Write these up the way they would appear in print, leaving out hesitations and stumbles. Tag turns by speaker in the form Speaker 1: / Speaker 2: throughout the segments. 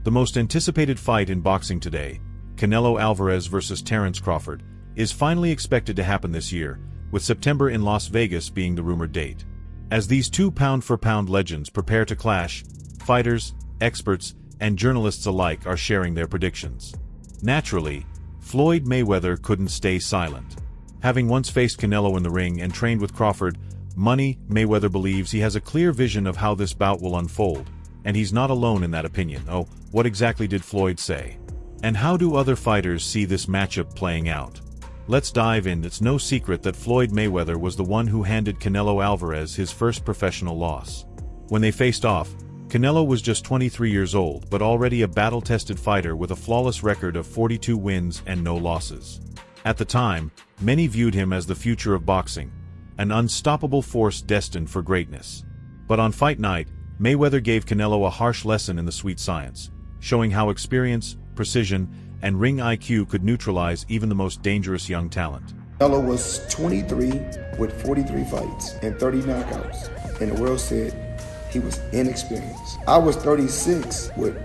Speaker 1: The most anticipated fight in boxing today, Canelo Alvarez versus Terence Crawford, is finally expected to happen this year, with September in Las Vegas being the rumored date. As these two pound-for-pound legends prepare to clash, fighters, experts, and journalists alike are sharing their predictions. Naturally, Floyd Mayweather couldn't stay silent. Having once faced Canelo in the ring and trained with Crawford, Mayweather believes he has a clear vision of how this bout will unfold, and he's not alone in that opinion. Oh, what exactly did Floyd say? And how do other fighters see this matchup playing out? Let's dive in. It's no secret that Floyd Mayweather was the one who handed Canelo Alvarez his first professional loss. When they faced off, Canelo was just 23 years old but already a battle-tested fighter with a flawless record of 42 wins and no losses. At the time, many viewed him as the future of boxing, an unstoppable force destined for greatness. But on fight night, Mayweather gave Canelo a harsh lesson in the sweet science, showing how experience, precision, and ring IQ could neutralize even the most dangerous young talent.
Speaker 2: Canelo was 23 with 43 fights and 30 knockouts, and the world said he was inexperienced. I was 36 with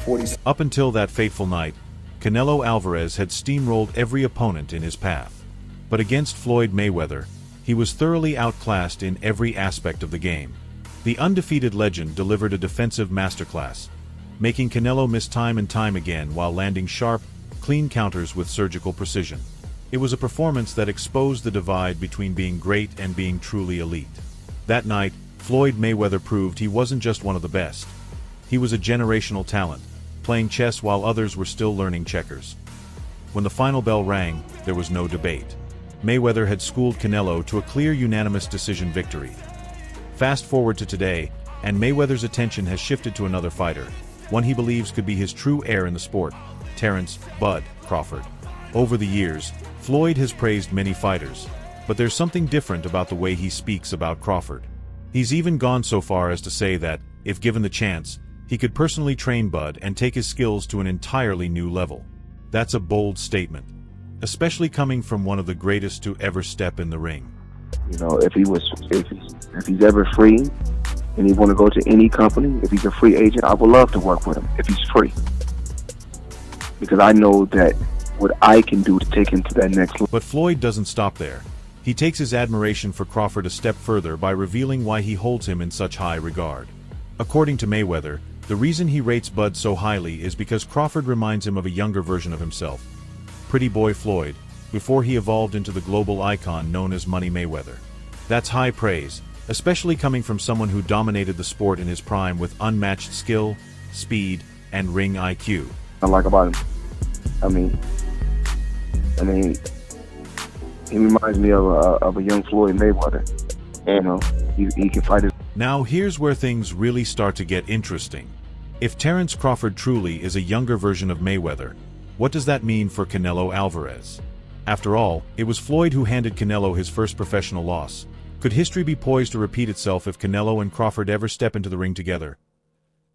Speaker 2: 40.
Speaker 1: Up until that fateful night, Canelo Alvarez had steamrolled every opponent in his path. But against Floyd Mayweather, he was thoroughly outclassed in every aspect of the game. The undefeated legend delivered a defensive masterclass, making Canelo miss time and time again while landing sharp, clean counters with surgical precision. It was a performance that exposed the divide between being great and being truly elite. That night, Floyd Mayweather proved he wasn't just one of the best. He was a generational talent, playing chess while others were still learning checkers. When the final bell rang, there was no debate. Mayweather had schooled Canelo to a clear unanimous decision victory. Fast forward to today, and Mayweather's attention has shifted to another fighter, one he believes could be his true heir in the sport, Terence "Bud" Crawford. Over the years, Floyd has praised many fighters, but there's something different about the way he speaks about Crawford. He's even gone so far as to say that, if given the chance, he could personally train Bud and take his skills to an entirely new level. That's a bold statement, especially coming from one of the greatest to ever step in the ring.
Speaker 3: You know, if he's ever free and he want to go to any company, if he's a free agent, I would love to work with him if he's free. Because I know that what I can do to take him to that next level.
Speaker 1: But Floyd doesn't stop there. He takes his admiration for Crawford a step further by revealing why he holds him in such high regard. According to Mayweather, the reason he rates Bud so highly is because Crawford reminds him of a younger version of himself, Pretty Boy Floyd, before he evolved into the global icon known as Money Mayweather. That's high praise, especially coming from someone who dominated the sport in his prime with unmatched skill, speed, and ring IQ.
Speaker 3: I like about him, I mean, he reminds me of a young Floyd Mayweather. You know, he can fight it.
Speaker 1: Now here's where things really start to get interesting. If Terence Crawford truly is a younger version of Mayweather, what does that mean for Canelo Alvarez? After all, it was Floyd who handed Canelo his first professional loss. Could history be poised to repeat itself if Canelo and Crawford ever step into the ring together?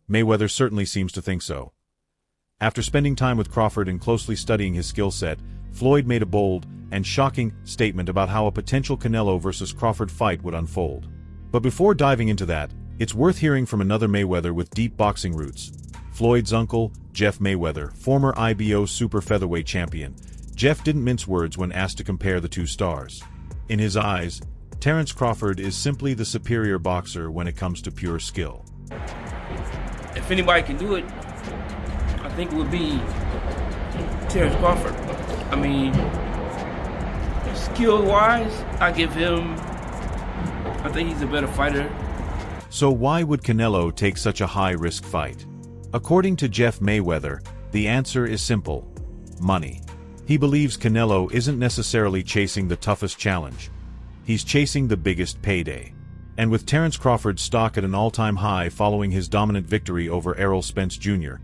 Speaker 1: Mayweather certainly seems to think so. After spending time with Crawford and closely studying his skill set, Floyd made a bold and shocking statement about how a potential Canelo versus Crawford fight would unfold. But before diving into that, it's worth hearing from another Mayweather with deep boxing roots. Floyd's uncle, Jeff Mayweather, former IBO super featherweight champion. Jeff didn't mince words when asked to compare the two stars. In his eyes, Terence Crawford is simply the superior boxer when it comes to pure skill.
Speaker 4: If anybody can do it, I think it would be Terence Crawford. I mean, skill-wise, I think he's a better fighter.
Speaker 1: So why would Canelo take such a high-risk fight? According to Jeff Mayweather, the answer is simple: money. He believes Canelo isn't necessarily chasing the toughest challenge. He's chasing the biggest payday. And with Terence Crawford's stock at an all-time high following his dominant victory over Errol Spence Jr.,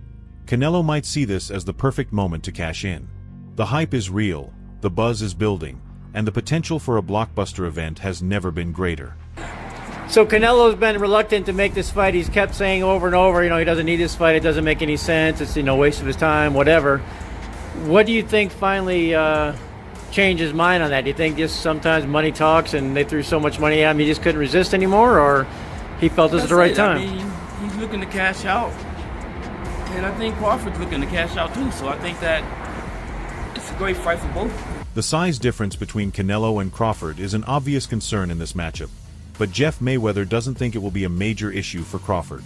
Speaker 1: Canelo might see this as the perfect moment to cash in. The hype is real, the buzz is building, and the potential for a blockbuster event has never been greater.
Speaker 5: So Canelo's been reluctant to make this fight. He's kept saying over and over, he doesn't need this fight, it doesn't make any sense, it's a waste of his time, whatever. What do you think finally changed his mind on that? Do you think just sometimes money talks and they threw so much money at him he just couldn't resist anymore, or he felt this was the right time?
Speaker 4: I mean, he's looking to cash out. And I think Crawford's looking to cash out too, so I think that it's a great fight for both.
Speaker 1: The size difference between Canelo and Crawford is an obvious concern in this matchup, but Jeff Mayweather doesn't think it will be a major issue for Crawford.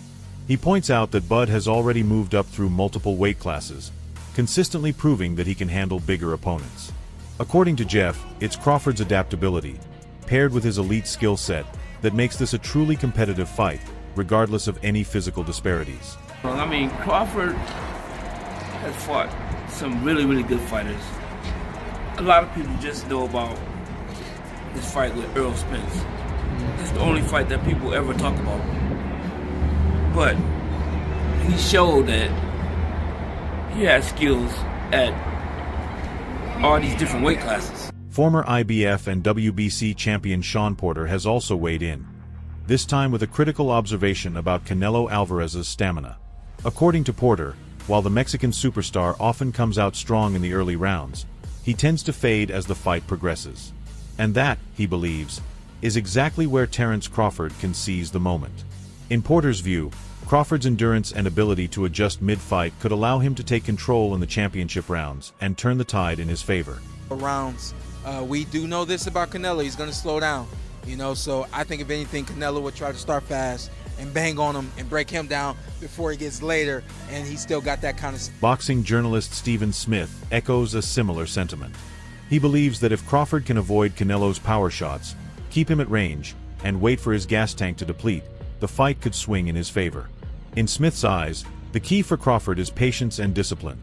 Speaker 1: He points out that Bud has already moved up through multiple weight classes, consistently proving that he can handle bigger opponents. According to Jeff, it's Crawford's adaptability, paired with his elite skill set, that makes this a truly competitive fight, regardless of any physical disparities.
Speaker 4: Well, I mean, Crawford has fought some really, really good fighters. A lot of people just know about his fight with Earl Spence. That's the only fight that people ever talk about. But he showed that he has skills at all these different weight classes.
Speaker 1: Former IBF and WBC champion Shawn Porter has also weighed in, this time with a critical observation about Canelo Alvarez's stamina. According to Porter, while the Mexican superstar often comes out strong in the early rounds, he tends to fade as the fight progresses. And that, he believes, is exactly where Terence Crawford can seize the moment. In Porter's view, Crawford's endurance and ability to adjust mid-fight could allow him to take control in the championship rounds and turn the tide in his favor.
Speaker 6: Rounds. We do know this about Canelo. He's going to slow down, you know, so I think if anything, Canelo would try to start fast and bang on him and break him down before he gets later, and he's still got that kind of...
Speaker 1: Boxing journalist Stephen Smith echoes a similar sentiment. He believes that if Crawford can avoid Canelo's power shots, keep him at range, and wait for his gas tank to deplete, the fight could swing in his favor. In Smith's eyes, the key for Crawford is patience and discipline,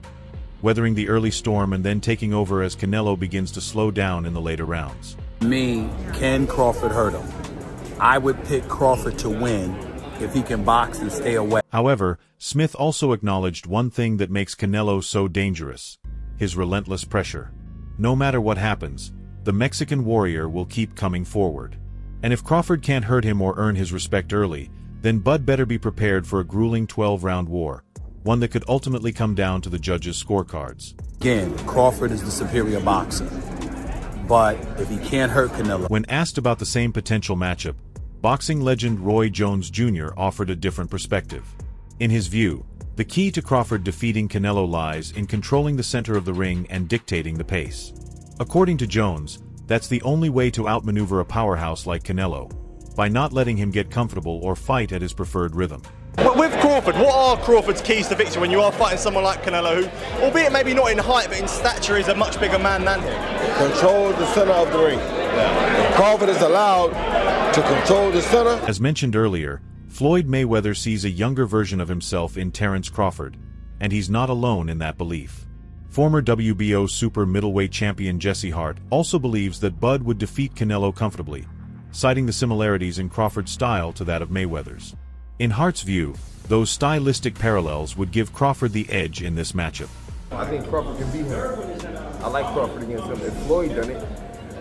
Speaker 1: weathering the early storm and then taking over as Canelo begins to slow down in the later rounds.
Speaker 7: Can Crawford hurt him? I would pick Crawford to win if he can box and stay away.
Speaker 1: However, Smith also acknowledged one thing that makes Canelo so dangerous: his relentless pressure. No matter what happens, the Mexican warrior will keep coming forward. And if Crawford can't hurt him or earn his respect early, then Bud better be prepared for a grueling 12-round war, one that could ultimately come down to the judges' scorecards.
Speaker 7: Again, Crawford is the superior boxer, but if he can't hurt Canelo...
Speaker 1: When asked about the same potential matchup, boxing legend Roy Jones Jr. offered a different perspective. In his view, the key to Crawford defeating Canelo lies in controlling the center of the ring and dictating the pace. According to Jones, that's the only way to outmaneuver a powerhouse like Canelo, by not letting him get comfortable or fight at his preferred rhythm.
Speaker 8: But with Crawford, what are Crawford's keys to victory when you are fighting someone like Canelo, who, albeit maybe not in height, but in stature, is a much bigger man than him?
Speaker 9: Control the center of the ring. Crawford is allowed to control the center.
Speaker 1: As mentioned earlier, Floyd Mayweather sees a younger version of himself in Terence Crawford, and he's not alone in that belief. Former WBO super middleweight champion Jesse Hart also believes that Bud would defeat Canelo comfortably, citing the similarities in Crawford's style to that of Mayweather's. In Hart's view, those stylistic parallels would give Crawford the edge in this matchup.
Speaker 2: I think Crawford can beat him. I like Crawford against him. If Floyd done it,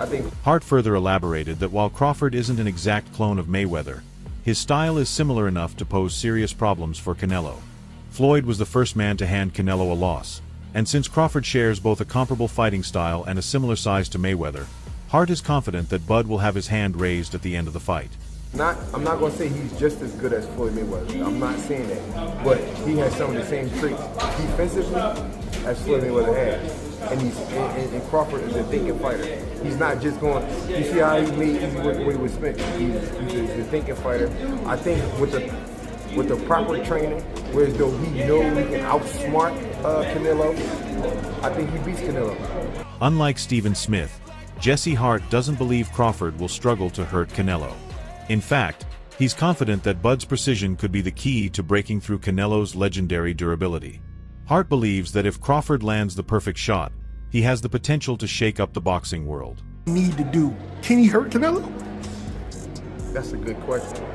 Speaker 2: I think...
Speaker 1: Hart further elaborated that while Crawford isn't an exact clone of Mayweather, his style is similar enough to pose serious problems for Canelo. Floyd was the first man to hand Canelo a loss, and since Crawford shares both a comparable fighting style and a similar size to Mayweather, Hart is confident that Bud will have his hand raised at the end of the fight.
Speaker 2: I'm not going to say he's just as good as Floyd Mayweather. I'm not saying that. But he has some of the same traits defensively as Floyd Mayweather has. And Crawford is a thinking fighter. He's not just going, you see how he made easy work away with Spence. He's a thinking fighter. I think with the proper training, whereas though he knows he can outsmart Canelo, I think he beats Canelo.
Speaker 1: Unlike Stephen Smith, Jesse Hart doesn't believe Crawford will struggle to hurt Canelo. In fact, he's confident that Bud's precision could be the key to breaking through Canelo's legendary durability. Hart believes that if Crawford lands the perfect shot, he has the potential to shake up the boxing world.
Speaker 2: Need to do. Can he hurt Canelo? That's a good question.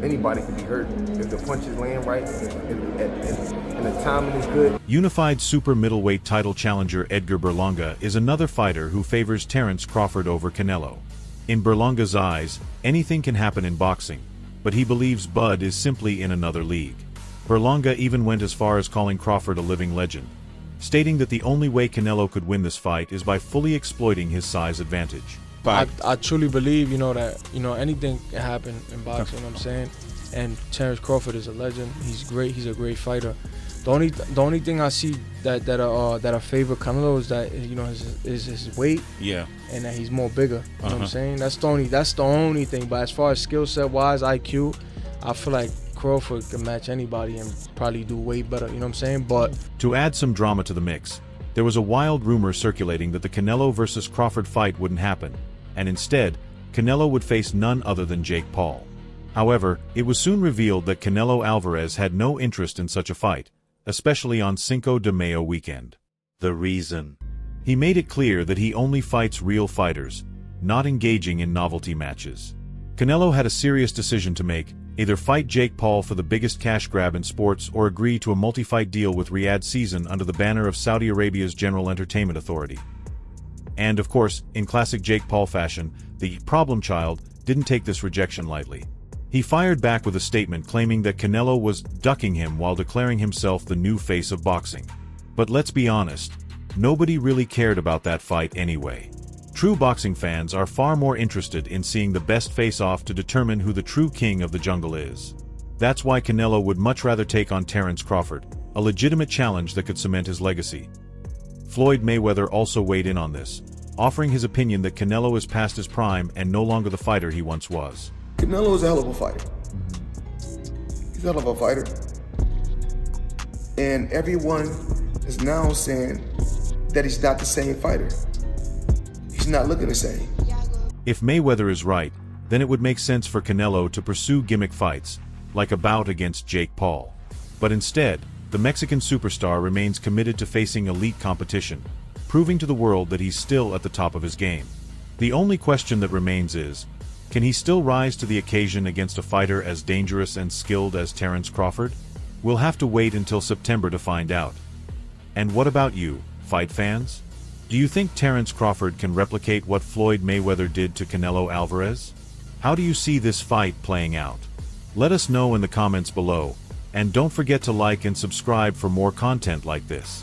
Speaker 2: Anybody can be hurt if the punches land right and the timing is good.
Speaker 1: Unified super middleweight title challenger Edgar Berlanga is another fighter who favors Terence Crawford over Canelo. In Berlanga's eyes, anything can happen in boxing, but he believes Bud is simply in another league. Berlanga even went as far as calling Crawford a living legend, stating that the only way Canelo could win this fight is by fully exploiting his size advantage.
Speaker 10: I truly believe, that, anything can happen in boxing, you know what I'm saying? And Terence Crawford is a legend. He's great. He's a great fighter. The only thing I see that I favor Canelo is that, you know, is his weight.
Speaker 7: Yeah.
Speaker 10: And that he's more bigger. You know what I'm saying? That's the only thing. But as far as skill set wise, IQ, I feel like Crawford can match anybody and probably do way better. You know what I'm saying? But
Speaker 1: to add some drama to the mix, there was a wild rumor circulating that the Canelo versus Crawford fight wouldn't happen, and instead, Canelo would face none other than Jake Paul. However, it was soon revealed that Canelo Alvarez had no interest in such a fight, especially on Cinco de Mayo weekend. The reason? He made it clear that he only fights real fighters, not engaging in novelty matches. Canelo had a serious decision to make: either fight Jake Paul for the biggest cash grab in sports or agree to a multi-fight deal with Riyadh Season under the banner of Saudi Arabia's General Entertainment Authority. And of course, in classic Jake Paul fashion, the problem child didn't take this rejection lightly. He fired back with a statement claiming that Canelo was ducking him while declaring himself the new face of boxing. But let's be honest, nobody really cared about that fight anyway. True boxing fans are far more interested in seeing the best face-off to determine who the true king of the jungle is. That's why Canelo would much rather take on Terence Crawford, a legitimate challenge that could cement his legacy. Floyd Mayweather also weighed in on this, offering his opinion that Canelo is past his prime and no longer the fighter he once was.
Speaker 11: Canelo is a hell of a fighter. He's a hell of a fighter. And everyone is now saying that he's not the same fighter. He's not looking the same.
Speaker 1: If Mayweather is right, then it would make sense for Canelo to pursue gimmick fights, like a bout against Jake Paul. But instead, the Mexican superstar remains committed to facing elite competition, proving to the world that he's still at the top of his game. The only question that remains is, can he still rise to the occasion against a fighter as dangerous and skilled as Terence Crawford? We'll have to wait until September to find out. And what about you, fight fans? Do you think Terence Crawford can replicate what Floyd Mayweather did to Canelo Alvarez? How do you see this fight playing out? Let us know in the comments below, and don't forget to like and subscribe for more content like this.